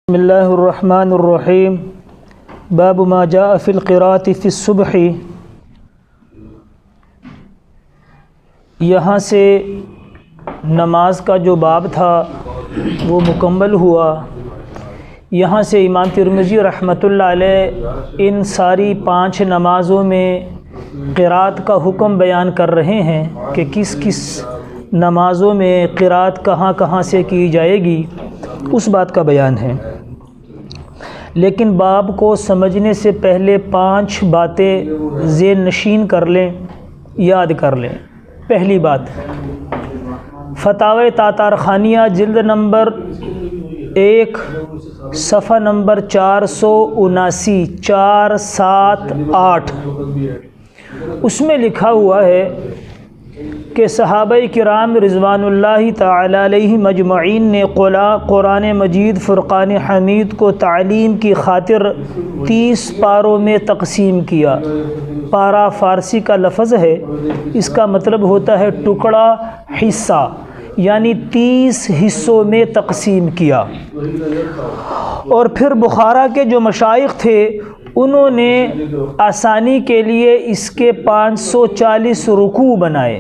بسم اللہ الرحمن الرحیم باب ما جاء فی القراءۃ فی الصبح۔ یہاں سے نماز کا جو باب تھا وہ مکمل ہوا۔ یہاں سے امام ترمذی رحمۃ اللہ علیہ ان ساری 5 نمازوں میں قراءت کا حکم بیان کر رہے ہیں کہ کس کس نمازوں میں قراءت کہاں کہاں سے کی جائے گی، اس بات کا بیان ہے۔ لیکن باب کو سمجھنے سے پہلے 5 باتیں ذہن نشین کر لیں، یاد کر لیں۔ پہلی بات، فتاوی تاتارخانیہ جلد نمبر 1 صفحہ نمبر 479 478، اس میں لکھا ہوا ہے کہ صحابہ کرام رضوان اللہ تعالی علیہم اجمعین نے قرآن مجید فرقان حمید کو تعلیم کی خاطر 30 پاروں میں تقسیم کیا۔ پارا فارسی کا لفظ ہے، اس کا مطلب ہوتا ہے ٹکڑا، حصہ، یعنی 30 حصوں میں تقسیم کیا۔ اور پھر بخارا کے جو مشائخ تھے انہوں نے آسانی کے لیے اس کے 540 رکوع بنائے،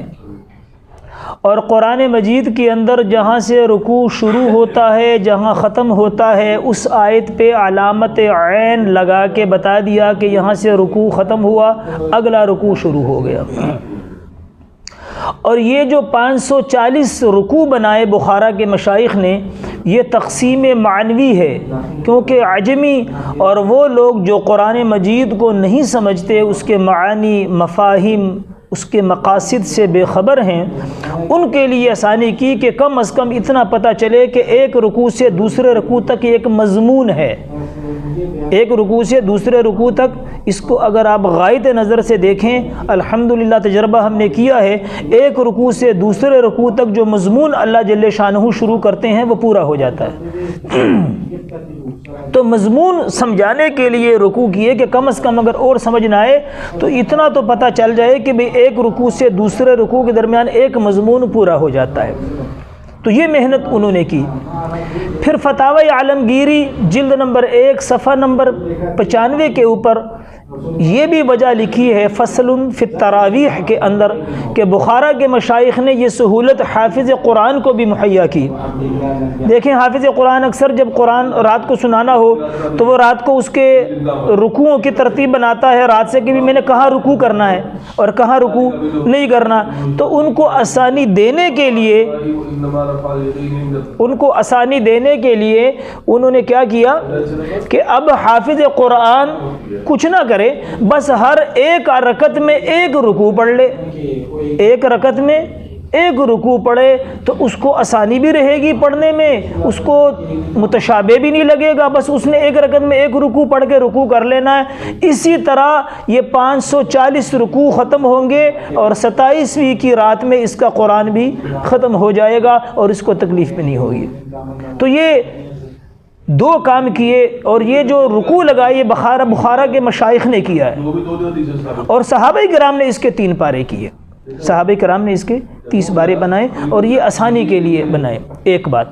اور قرآن مجید کے اندر جہاں سے رکوع شروع ہوتا ہے جہاں ختم ہوتا ہے اس آیت پہ علامت عین لگا کے بتا دیا کہ یہاں سے رکوع ختم ہوا، اگلا رکوع شروع ہو گیا۔ اور یہ جو 540 رکوع بنائے بخارا کے مشائخ نے، یہ تقسیم معنوی ہے، کیونکہ عجمی اور وہ لوگ جو قرآن مجید کو نہیں سمجھتے، اس کے معانی، مفاہیم، اس کے مقاصد سے بے خبر ہیں، ان کے لیے آسانی کی کہ کم از کم اتنا پتہ چلے کہ ایک رکوع سے دوسرے رکوع تک ایک مضمون ہے۔ ایک رکوع سے دوسرے رکوع تک اس کو اگر آپ غائط نظر سے دیکھیں، الحمدللہ تجربہ ہم نے کیا ہے، ایک رکوع سے دوسرے رکوع تک جو مضمون اللہ جل شانہ شروع کرتے ہیں وہ پورا ہو جاتا ہے۔ تو مضمون سمجھانے کے لیے رکوع کیے کہ کم از کم اگر اور سمجھ نہ آئے تو اتنا تو پتہ چل جائے کہ بھئی ایک رکوع سے دوسرے رکوع کے درمیان ایک مضمون پورا ہو جاتا ہے۔ تو یہ محنت انہوں نے کی۔ پھر فتاوی عالمگیری جلد نمبر 1 صفحہ نمبر 95 کے اوپر یہ بھی وجہ لکھی ہے فصل فی التراویح کے اندر کہ بخارا کے مشائخ نے یہ سہولت حافظ قرآن کو بھی مہیا کی۔ دیکھیں، حافظ قرآن اکثر جب قرآن رات کو سنانا ہو تو وہ رات کو اس کے رکوعوں کی ترتیب بناتا ہے، رات سے کہ بھی میں نے کہاں رکوع کرنا ہے اور کہاں رکوع نہیں کرنا۔ تو ان کو آسانی دینے کے لیے انہوں نے کیا کیا کہ اب حافظ قرآن کچھ نہ کرے، بس ہر ایک رکعت میں ایک رکوع پڑھ لے، ایک رکعت میں ایک رکوع پڑھے تو اس کو آسانی بھی رہے گی پڑھنے میں، اس کو متشابہ بھی نہیں لگے گا، بس اس نے ایک رکعت میں ایک رکوع پڑھ کے رکوع کر لینا ہے۔ اسی طرح یہ 540 رکوع ختم ہوں گے اور 27ویں کی رات میں اس کا قرآن بھی ختم ہو جائے گا اور اس کو تکلیف بھی نہیں ہوگی۔ تو یہ 2 کام کیے، اور یہ جو رکوع لگائے یہ بخارا کے مشائخ نے کیا ہے، اور صحابہ کرام نے اس کے 3 پارے کیے۔ صحابہ کرام نے اس کے 30 پارے بنائے اور یہ آسانی کے لیے بنائے۔ ایک بات۔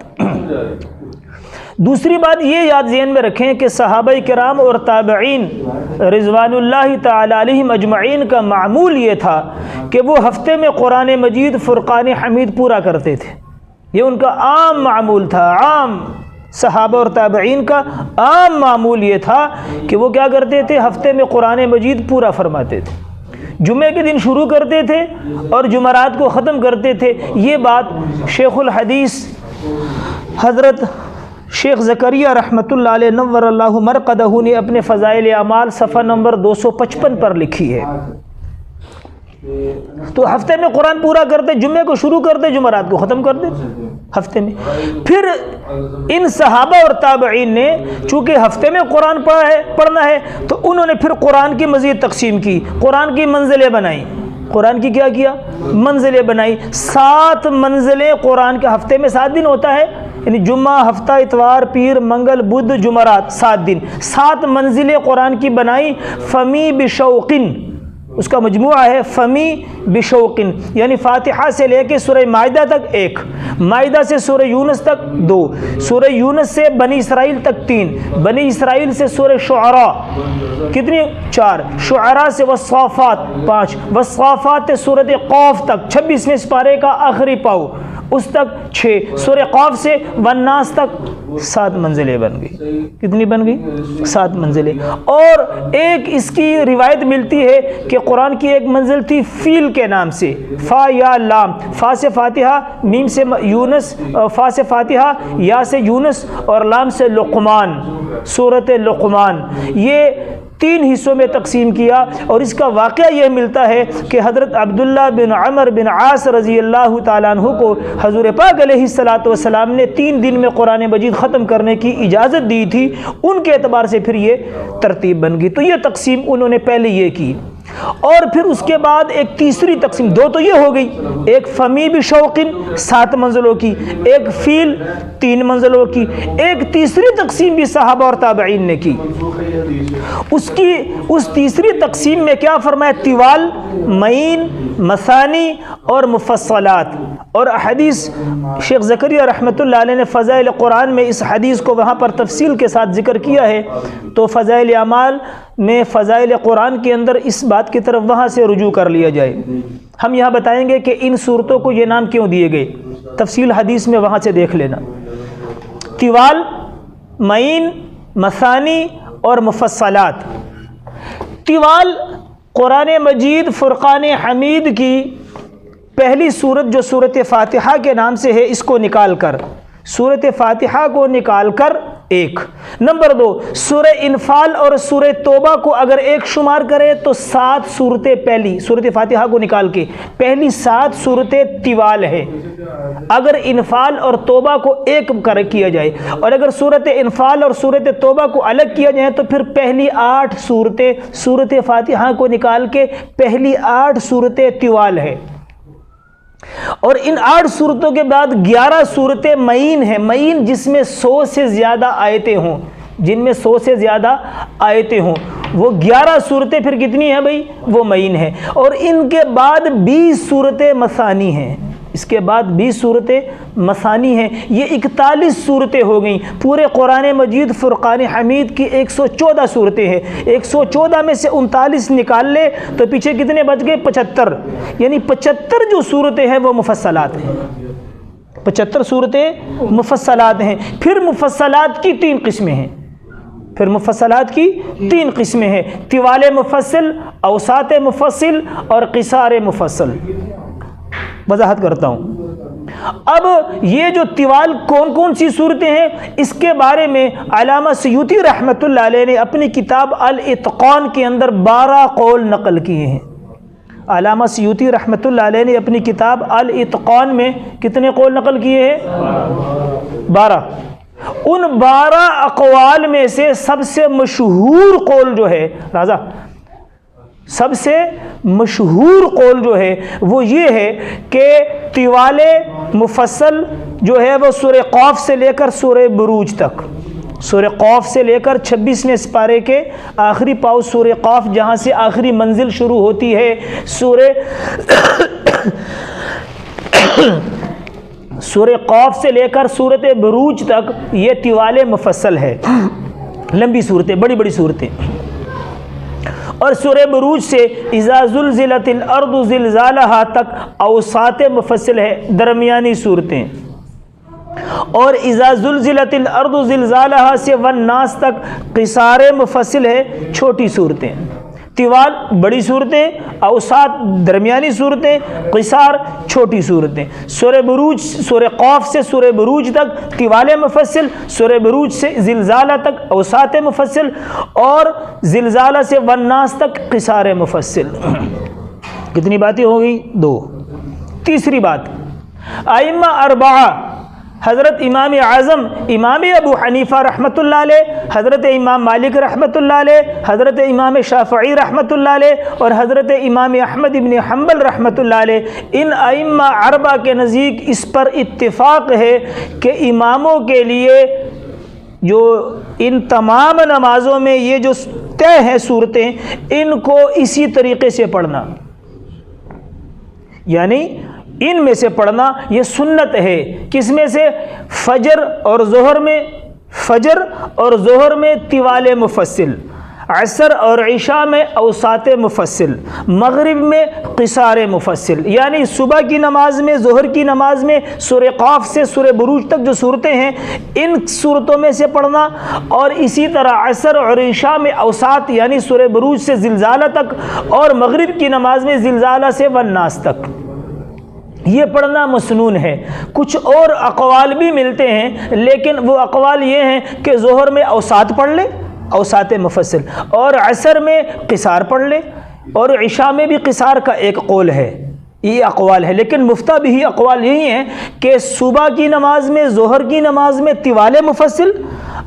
دوسری بات یہ یاد ذہن میں رکھیں کہ صحابہ کرام اور تابعین رضوان اللہ تعالی علیہم اجمعین کا معمول یہ تھا کہ وہ ہفتے میں قرآن مجید فرقان حمید پورا کرتے تھے۔ یہ ان کا عام معمول تھا، عام صحابہ اور تابعین کا عام معمول یہ تھا کہ وہ کیا کرتے تھے، ہفتے میں قرآن مجید پورا فرماتے تھے، جمعے کے دن شروع کرتے تھے اور جمعرات کو ختم کرتے تھے۔ یہ بات شیخ الحدیث حضرت شیخ زکریا رحمۃ اللہ علیہ نور اللہ مرقدہ نے اپنے فضائل اعمال صفحہ نمبر 255 پر لکھی ہے۔ تو ہفتے میں قرآن پورا کرتے، جمعے کو شروع کرتے، جمعرات کو ختم کرتے ہفتے میں۔ پھر ان صحابہ اور تابعین نے چونکہ ہفتے میں قرآن پڑھنا ہے تو انہوں نے پھر قرآن کی مزید تقسیم کی، قرآن کی منزلیں بنائیں۔ قرآن کی کیا کیا؟ منزلیں بنائی۔ 7 منزلیں قرآن کے ہفتے میں 7 دن ہوتا ہے، یعنی جمعہ، ہفتہ، اتوار، پیر، منگل، بدھ، جمعرات، 7 دن، 7 منزلیں قرآن کی بنائی۔ فمی بشوقن، اس کا مجموعہ ہے فمی بشوقن، یعنی فاتحہ سے لے کے سورہ مائدہ تک 1، مائدہ سے سورہ یونس تک 2، سورہ یونس سے بنی اسرائیل تک 3، بنی اسرائیل سے سورہ شعراء کتنی 4، شعراء سے والصافات 5، والصافات سورۃ قاف تک 26ویں سپارے کا آخری پاؤ اس تک 6، سورہ قاف سے والناس تک 7 منزلیں بن گئی۔ کتنی بن گئی؟ 7 منزلیں۔ اور ایک اس کی روایت ملتی ہے کہ قرآن کی ایک منزل تھی فیل کے نام سے، فا یا لام، فا سے فاتحہ، میم سے یونس، فا سے فاتحہ، یا سے یونس اور لام سے لقمان، سورۃ لقمان۔ یہ 3 حصوں میں تقسیم کیا، اور اس کا واقعہ یہ ملتا ہے کہ حضرت عبداللہ بن عمر بن عاص رضی اللہ تعالیٰ عنہ کو حضور پاک علیہ السلام نے 3 دن میں قرآن مجید ختم کرنے کی اجازت دی تھی، ان کے اعتبار سے پھر یہ ترتیب بن گئی۔ تو یہ تقسیم انہوں نے پہلے یہ کی، اور پھر اس کے بعد ایک تیسری تقسیم، 2 تو یہ ہو گئی، ایک فمی بشوقن 7 منزلوں کی، ایک فیل 3 منزلوں کی، ایک تیسری تقسیم بھی صحابہ اور تابعین نے کی۔ اس تیسری تقسیم میں کیا فرمایا؟ طوال، معین، مثانی اور مفصلات۔ اور حدیث شیخ زکریا رحمۃ اللہ علیہ نے فضائل قرآن میں اس حدیث کو وہاں پر تفصیل کے ساتھ ذکر کیا ہے، تو فضائل اعمال میں فضائل قرآن کے اندر اس بات کی طرف وہاں سے رجوع کر لیا جائے۔ ہم یہاں بتائیں گے کہ ان صورتوں کو یہ نام کیوں دیے گئے، تفصیل حدیث میں وہاں سے دیکھ لینا۔ طوال، معین، مثانی اور مفصلات۔ طوال قرآن مجید فرقان حمید کی پہلی صورت جو صورت فاتحہ کے نام سے ہے، اس کو نکال کر، صورت فاتحہ کو نکال کر 1۔ نمبر 2، سورہ انفال اور سورہ توبہ کو اگر 1 شمار کرے تو 7 صورتیں، پہلی صورت فاتحہ کو نکال کے پہلی 7 صورتیں طوال ہے، اگر انفال اور توبہ کو 1 کیا جائے، اور اگر صورت انفال اور صورت توبہ کو الگ کیا جائے تو پھر پہلی 8 صورتیں صورت فاتحہ کو نکال کے پہلی 8 صورتیں طوال ہے، اور ان 8 صورتوں کے بعد 11 صورتیں معین ہیں، معین جس میں 100 سے زیادہ آیتیں ہوں، جن میں 100 سے زیادہ آیتیں ہوں، وہ 11 صورتیں پھر کتنی ہیں بھائی؟ وہ معین ہیں۔ اور ان کے بعد 20 صورتیں مثانی ہیں، اس کے بعد 20 صورتیں مثانی ہیں، یہ 41 صورتیں ہو گئیں۔ پورے قرآن مجید فرقان حمید کی 114 صورتیں ہیں، 114 میں سے 39 نکال لے تو پیچھے کتنے بچ گئے؟ 75، یعنی 75 جو صورتیں ہیں وہ مفصلات ہیں، 75 صورتیں مفصلات ہیں۔ پھر مفصلات کی 3 قسمیں ہیں، پھر مفصلات کی 3 قسمیں ہیں، طوال مفصل، اوساط مفصل اور قصار مفصل۔ وضاحت کرتا ہوں۔ اب یہ جو طوال کون کون سی صورتیں ہیں، اس کے بارے میں علامہ سیوطی رحمۃ اللہ علیہ نے اپنی کتاب الاتقان کے اندر 12 قول نقل کیے ہیں۔ علامہ سیوطی رحمۃ اللہ علیہ نے اپنی کتاب الاتقان میں کتنے قول نقل کیے ہیں؟ 12۔ ان 12 اقوال میں سے سب سے مشہور قول جو ہے راضا، سب سے مشہور قول جو ہے وہ یہ ہے کہ طوال مفصل جو ہے وہ سورہ قاف سے لے کر سورہ بروج تک، سورہ قاف سے لے کر 26ویں سپارے کے آخری پاؤ سورہ قاف، جہاں سے آخری منزل شروع ہوتی ہے سورہ قاف سے لے کر سورۃ بروج تک، یہ طوال مفصل ہے، لمبی صورتیں، بڑی بڑی صورتیں۔ اور سورہ بروج سے اذا زلزلت الارض زلزالہا تک اوساط مفصل ہے، درمیانی صورتیں۔ اور اذا زلزلت الارض زلزالہا سے والناس تک قصار مفصل ہے، چھوٹی صورتیں۔ طوال بڑی صورتیں، اوساط درمیانی صورتیں، قصار چھوٹی صورتیں۔ سورہ بروج، سورہ قاف سے سورہ بروج تک طوال مفصل، سورہ بروج سے زلزالہ تک اوساط مفصل، اور زلزالہ سے والناس تک قصار مفصل۔ کتنی باتیں ہو گئی؟ 2۔ تیسری بات، ائمہ 4، حضرت امام اعظم امام ابو حنیفہ رحمۃ اللہ علیہ، حضرت امام مالک رحمۃ اللہ علیہ، حضرت امام شافعی رحمۃ اللہ علیہ اور حضرت امام احمد بن حنبل رحمۃ اللہ علیہ، ان ائمہ 4 کے نزدیک اس پر اتفاق ہے کہ اماموں کے لیے جو ان تمام نمازوں میں یہ جو طے ہیں صورتیں، ان کو اسی طریقے سے پڑھنا، یعنی ان میں سے پڑھنا یہ سنت ہے۔ کس میں سے؟ فجر اور ظہر میں طوال مفصل، عصر اور عشاء میں اوساط مفصل، مغرب میں قصار مفصل، یعنی صبح کی نماز میں، ظہر کی نماز میں سورہ قاف سے سورہ بروج تک جو صورتیں ہیں ان صورتوں میں سے پڑھنا، اور اسی طرح عصر اور عشاء میں اوساط یعنی سورہ بروج سے زلزالہ تک، اور مغرب کی نماز میں زلزالہ سے والناس تک، یہ پڑھنا مسنون ہے۔ کچھ اور اقوال بھی ملتے ہیں، لیکن وہ اقوال یہ ہیں کہ ظہر میں اوساط پڑھ لے، اوساط مفصل، اور عصر میں قصار پڑھ لے، اور عشاء میں بھی قصار کا ایک قول ہے۔ یہ اقوال ہے، لیکن مفتہ بھی اقوال یہی ہیں کہ صبح کی نماز میں، ظہر کی نماز میں طوال مفصل،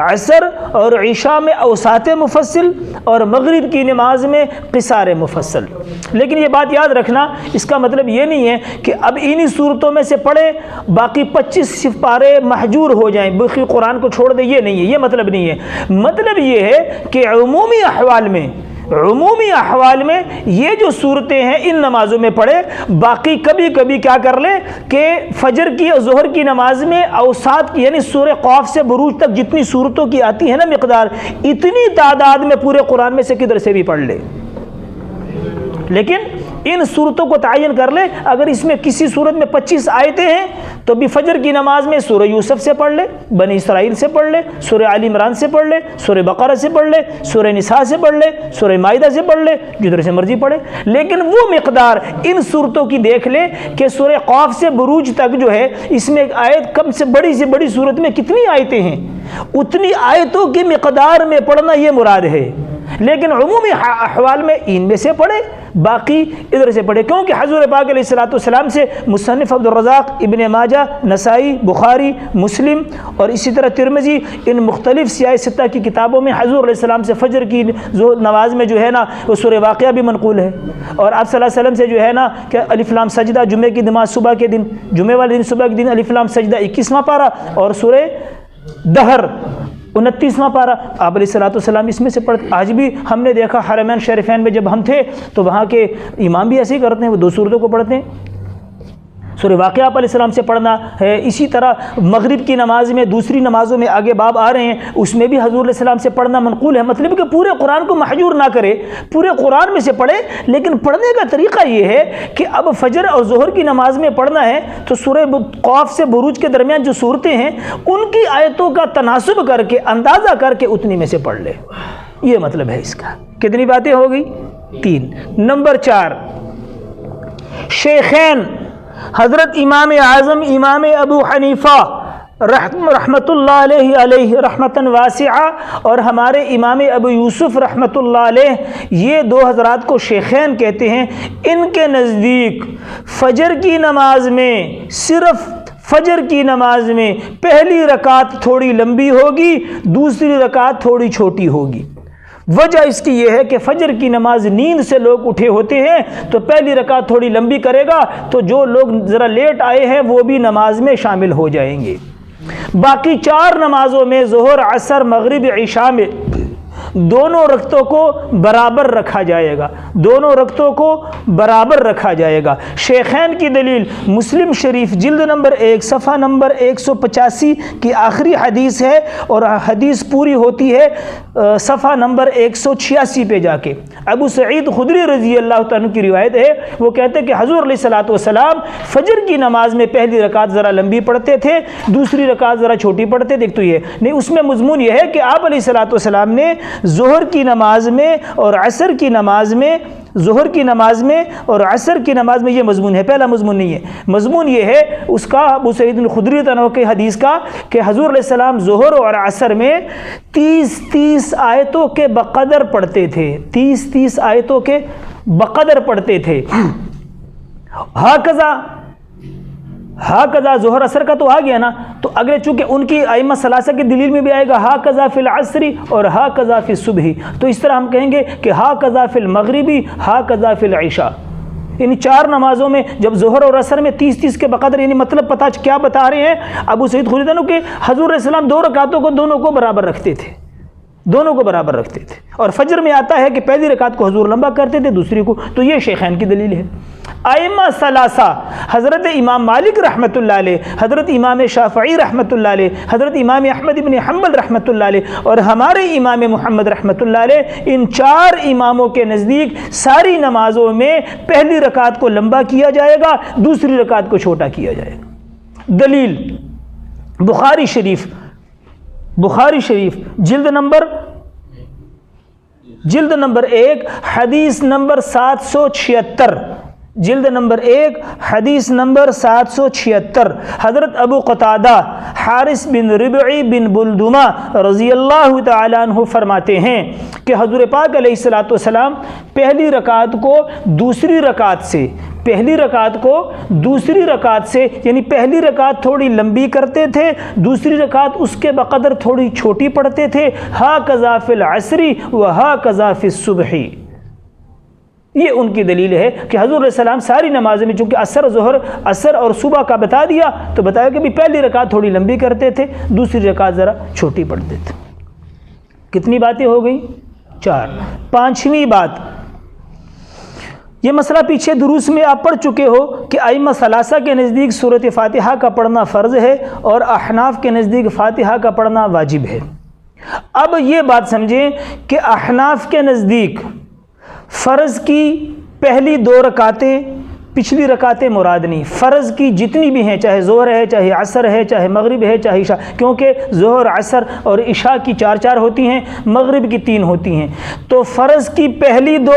عصر اور عشاء میں اوساط مفصل، اور مغرب کی نماز میں قصار مفصل۔ لیکن یہ بات یاد رکھنا، اس کا مطلب یہ نہیں ہے کہ اب انہی صورتوں میں سے پڑھیں، باقی 25 پارے محجور ہو جائیں، باقی قرآن کو چھوڑ دیں، یہ نہیں ہے، یہ مطلب نہیں ہے۔ مطلب یہ ہے کہ عمومی احوال میں یہ جو صورتیں ہیں ان نمازوں میں پڑھے، باقی کبھی کبھی کیا کر لیں کہ فجر کی اور ظہر کی نماز میں اوساط کی یعنی سورہ قاف سے بروج تک جتنی صورتوں کی آتی ہے نا مقدار، اتنی تعداد میں پورے قرآن میں سے کدھر سے بھی پڑھ لے، لیکن ان صورتوں کو تعین کر لے۔ اگر اس میں کسی صورت میں 25 آیتیں ہیں تو بھی فجر کی نماز میں سورہ یوسف سے پڑھ لے، بنی اسرائیل سے پڑھ لے، سورہ آل عمران سے پڑھ لے، سورہ بقرہ سے پڑھ لے، سورہ نساء سے پڑھ لے، سورہ مائدہ سے پڑھ لے، جدھر سے مرضی پڑھے، لیکن وہ مقدار ان صورتوں کی دیکھ لے کہ سورہ قاف سے بروج تک جو ہے اس میں آیت کم سے بڑی صورت میں کتنی آیتیں ہیں، اتنی آیتوں کی مقدار میں پڑھنا یہ مراد ہے۔ لیکن عمومی احوال میں ان میں سے پڑھے، باقی ادھر سے پڑھے، کیونکہ حضور پاک علیہ السلام سے مصنف عبدالرزاق، ابن ماجہ، نسائی، بخاری، مسلم اور اسی طرح ترمذی، ان مختلف سیاہ ستہ کی کتابوں میں حضور علیہ السلام سے فجر کی نماز میں جو ہے نا وہ سورہ واقعہ بھی منقول ہے، اور آپ صلی اللہ علیہ وسلم سے جو ہے نا کہ الف لام سجدہ جمعے کی نماز صبح کے دن، جمعے والے دن صبح کے دن الف لام سجدہ 21واں پارہ، اور سورہ دہر 29واں پارہ آپ علیہ السلام اس میں سے پڑھتے۔ آج بھی ہم نے دیکھا حرمین شریفین میں جب ہم تھے تو وہاں کے امام بھی ایسے ہی کرتے ہیں، وہ 2 صورتوں کو پڑھتے ہیں۔ سورہ واقعہ آپ علیہ السلام سے پڑھنا ہے، اسی طرح مغرب کی نماز میں، دوسری نمازوں میں آگے باب آ رہے ہیں، اس میں بھی حضور علیہ السلام سے پڑھنا منقول ہے۔ مطلب کہ پورے قرآن کو محجور نہ کرے، پورے قرآن میں سے پڑھے، لیکن پڑھنے کا طریقہ یہ ہے کہ اب فجر اور ظہر کی نماز میں پڑھنا ہے تو سورہ قاف سے بروج کے درمیان جو صورتیں ہیں ان کی آیتوں کا تناسب کر کے، اندازہ کر کے اتنی میں سے پڑھ لے، یہ مطلب ہے اس کا۔ کتنی باتیں ہو گئی؟ 3۔ نمبر 4، شیخین حضرت امام اعظم امام ابو حنیفہ رحمۃ اللہ علیہ رحمتاً واسعہ اور ہمارے امام ابو یوسف رحمۃ اللہ علیہ، یہ 2 حضرات کو شیخین کہتے ہیں۔ ان کے نزدیک فجر کی نماز میں، صرف فجر کی نماز میں پہلی رکعت تھوڑی لمبی ہوگی، دوسری رکعت تھوڑی چھوٹی ہوگی۔ وجہ اس کی یہ ہے کہ فجر کی نماز نیند سے لوگ اٹھے ہوتے ہیں تو پہلی رکعت تھوڑی لمبی کرے گا تو جو لوگ ذرا لیٹ آئے ہیں وہ بھی نماز میں شامل ہو جائیں گے۔ باقی 4 نمازوں میں، ظہر، عصر، مغرب، عشاء میں دونوں رکعتوں کو برابر رکھا جائے گا، دونوں رکعتوں کو برابر رکھا جائے گا۔ شیخین کی دلیل مسلم شریف جلد نمبر 1 صفحہ نمبر 185 کی آخری حدیث ہے، اور حدیث پوری ہوتی ہے صفحہ نمبر 186 پہ جا کے۔ ابو سعید خدری رضی اللہ تعالیٰ عنہ کی روایت ہے، وہ کہتے ہیں کہ حضور علیہ السلام فجر کی نماز میں پہلی رکعت ذرا لمبی پڑھتے تھے، دوسری رکعت ذرا چھوٹی پڑھتے تھے۔ تو یہ نہیں، اس میں مضمون یہ ہے کہ آپ علیہ السلام نے ظہر کی نماز میں اور عصر کی نماز میں، ظہر کی نماز میں اور عصر کی نماز میں، یہ مضمون ہے، پہلا مضمون نہیں ہے۔ مضمون یہ ہے اس کا ابو سعید الخدری عنہ کے حدیث کا کہ حضور علیہ السلام ظہر اور عصر میں 30 آیتوں کے بقدر پڑھتے تھے، 30 آیتوں کے بقدر پڑھتے تھے۔ ہاکذا ظہر عصر کا تو آ گیا نا، تو اگلے چونکہ ان کی ائمہ ثلاثہ کی دلیل میں بھی آئے گا ہاکذا فی العصر اور ہاکذا فی الصبح، تو اس طرح ہم کہیں گے کہ ہاکذا فی المغربی ہاکذا فی العشاء۔ یعنی 4 نمازوں میں جب ظہر اور عصر میں 30 کے بقدر، یعنی مطلب پتہ کیا بتا رہے ہیں ابو سعید خدری عنہ کہ حضور علیہ السلام 2 رکعتوں کو دونوں کو برابر رکھتے تھے، دونوں کو برابر رکھتے تھے. اور فجر میں آتا ہے کہ پہلی رکعت کو حضور لمبا کرتے تھے، دوسری کو. تو یہ شیخین کی دلیل ہے. ائمہ ثلاثہ حضرت امام مالک رحمۃ اللہ علیہ، حضرت امام شافعی رحمۃ اللہ علیہ، حضرت امام احمد بن حنبل رحمۃ اللہ علیہ اور ہمارے امام محمد رحمۃ اللہ علیہ، ان 4 اماموں کے نزدیک ساری نمازوں میں پہلی رکعت کو لمبا کیا جائے گا، دوسری رکعت کو چھوٹا کیا جائے گا. دلیل بخاری شریف جلد نمبر 1 حدیث نمبر 776، جلد نمبر 1 حدیث نمبر 776. حضرت ابو قتادہ حارث بن ربعی بن بلدمہ رضی اللہ تعالیٰ عنہ فرماتے ہیں کہ حضور پاک علیہ الصلوۃ والسلام پہلی رکعت کو دوسری رکعت سے یعنی پہلی رکعت تھوڑی لمبی کرتے تھے، دوسری رکعت اس کے بقدر تھوڑی چھوٹی پڑھتے تھے. ہاکذا فی العصر و ہاکذا فی الصبح. یہ ان کی دلیل ہے کہ حضور علیہ السلام ساری نمازوں میں چونکہ عصر اور صبح کا بتا دیا تو بتایا کہ بھی پہلی رکعت تھوڑی لمبی کرتے تھے، دوسری رکعت ذرا چھوٹی پڑھتے تھے. کتنی باتیں ہو گئی؟ 4. 5ویں بات، یہ مسئلہ پیچھے دروس میں آپ پڑھ چکے ہو کہ ائمہ ثلاثہ کے نزدیک سورۃ فاتحہ کا پڑھنا فرض ہے اور احناف کے نزدیک فاتحہ کا پڑھنا واجب ہے. اب یہ بات سمجھیں کہ احناف کے نزدیک فرض کی پہلی 2 رکعتیں، پچھلی رکعتیں مراد نہیں. فرض کی جتنی بھی ہیں، چاہے ظہر ہے، چاہے عصر ہے، چاہے مغرب ہے، چاہے عشاء، کیونکہ ظہر، عصر اور عشاء کی 4 ہوتی ہیں، مغرب کی 3 ہوتی ہیں. تو فرض کی پہلی 2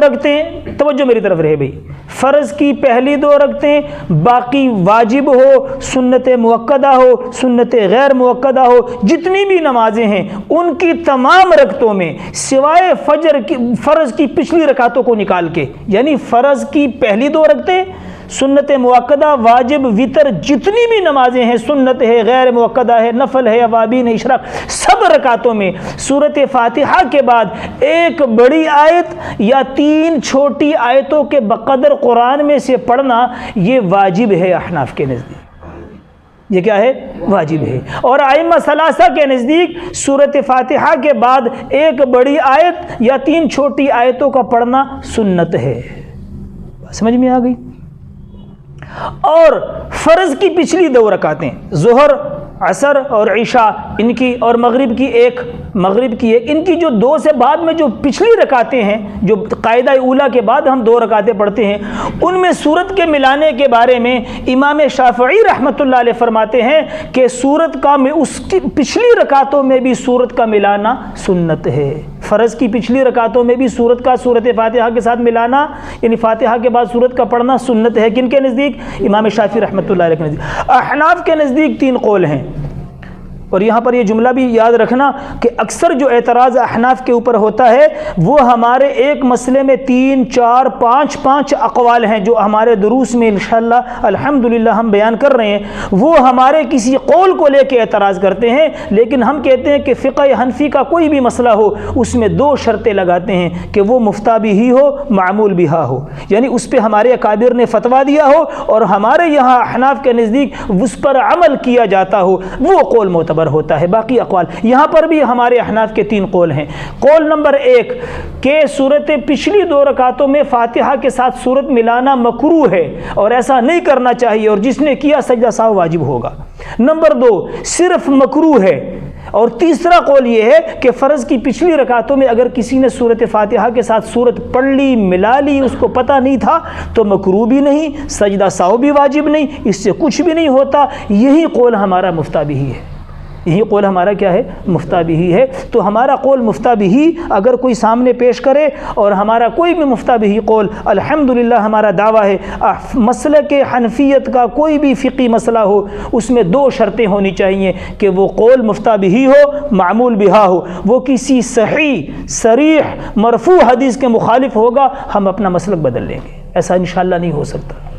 رکعتیں توجہ میری طرف رہے بھائی، فرض کی پہلی 2 رکعتیں، باقی واجب ہو، سنت مؤکدہ ہو، سنت غیر مؤکدہ ہو، جتنی بھی نمازیں ہیں ان کی تمام رکعتوں میں سوائے فرض کی پچھلی رکعتوں کو نکال کے، یعنی فرض کی پہلی 2 رکعتیں، سنت مؤکدہ، واجب، وتر، جتنی بھی نمازیں ہیں، سنت ہے، غیر مؤکدہ ہے، نفل ہے، اوابین ہے، اشراق، سب رکعتوں میں سورۃ فاتحہ کے بعد ایک بڑی آیت یا 3 چھوٹی آیتوں کے بقدر قرآن میں سے پڑھنا یہ واجب ہے احناف کے نزدیک. یہ کیا ہے؟ واجب ہے. اور ائمہ ثلاثہ کے نزدیک سورۃ فاتحہ کے بعد ایک بڑی آیت یا 3 چھوٹی آیتوں کا پڑھنا سنت ہے. سمجھ میں آ گئی؟ اور فرض کی پچھلی 2 رکعتیں، ظہر، عصر اور عشاء، ان کی اور مغرب کی ایک، ان کی جو 2 سے بعد میں جو پچھلی رکعتیں ہیں، جو قاعدہ اولا کے بعد ہم 2 رکعتیں پڑھتے ہیں، ان میں سورت کے ملانے کے بارے میں امام شافعی رحمۃ اللہ علیہ فرماتے ہیں کہ سورت کا میں اس کی پچھلی رکعتوں میں بھی سورت کا ملانا سنت ہے. فرض کی پچھلی رکعتوں میں بھی سورت فاتحہ کے ساتھ ملانا، یعنی فاتحہ کے بعد سورت کا پڑھنا سنت ہے. کن کے نزدیک؟ امام شافعی رحمۃ اللہ علیہ کے نزدیک. احناف کے نزدیک 3 قول ہیں. اور یہاں پر یہ جملہ بھی یاد رکھنا کہ اکثر جو اعتراض احناف کے اوپر ہوتا ہے وہ ہمارے ایک مسئلے میں 3، 4، 5 اقوال ہیں جو ہمارے دروس میں انشاءاللہ الحمدللہ ہم بیان کر رہے ہیں. وہ ہمارے کسی قول کو لے کے اعتراض کرتے ہیں، لیکن ہم کہتے ہیں کہ فقہ حنفی کا کوئی بھی مسئلہ ہو اس میں 2 شرطیں لگاتے ہیں کہ وہ مفتہ بھی ہی ہو، معمول بہا ہو، یعنی اس پہ ہمارے اکابر نے فتویٰ دیا ہو اور ہمارے یہاں احناف کے نزدیک اس پر عمل کیا جاتا ہو، وہ قول معتبر ہوتا ہے. باقی اقوال یہاں پر بھی ہمارے احناف کے 3 قول ہیں. قول نمبر 1 کہ پچھلی 2 رکعتوں میں فاتحہ کے ساتھ سورت ملانا مکروہ ہے اور ایسا نہیں کرنا چاہیے، اور جس نے کیا سجدہ سہو واجب ہوگا. نمبر 2 صرف مکروہ ہے. اور تیسرا قول یہ ہے کہ فرض کی پچھلی رکعتوں میں اگر کسی نے سورت فاتحہ کے ساتھ سورت پڑھ لی، ملا لی، اس کو پتہ نہیں تھا تو مکروہ بھی نہیں، سجدہ سہو بھی واجب نہیں، اس سے کچھ بھی نہیں ہوتا. یہی قول ہمارا مفتہ بھی ہے. یہی قول ہمارا کیا ہے؟ مفتہ بھی ہے. تو ہمارا قول مفتہ بھی اگر کوئی سامنے پیش کرے اور ہمارا کوئی بھی مفتہ بھی قول، الحمدللہ ہمارا دعویٰ ہے مسلک حنفیت کا کوئی بھی فقی مسئلہ ہو اس میں 2 شرطیں ہونی چاہیے کہ وہ قول مفتہ بھی ہو، معمول بہا ہو. وہ کسی صحیح صریح مرفوع حدیث کے مخالف ہوگا، ہم اپنا مسلک بدل لیں گے. ایسا انشاءاللہ نہیں ہو سکتا.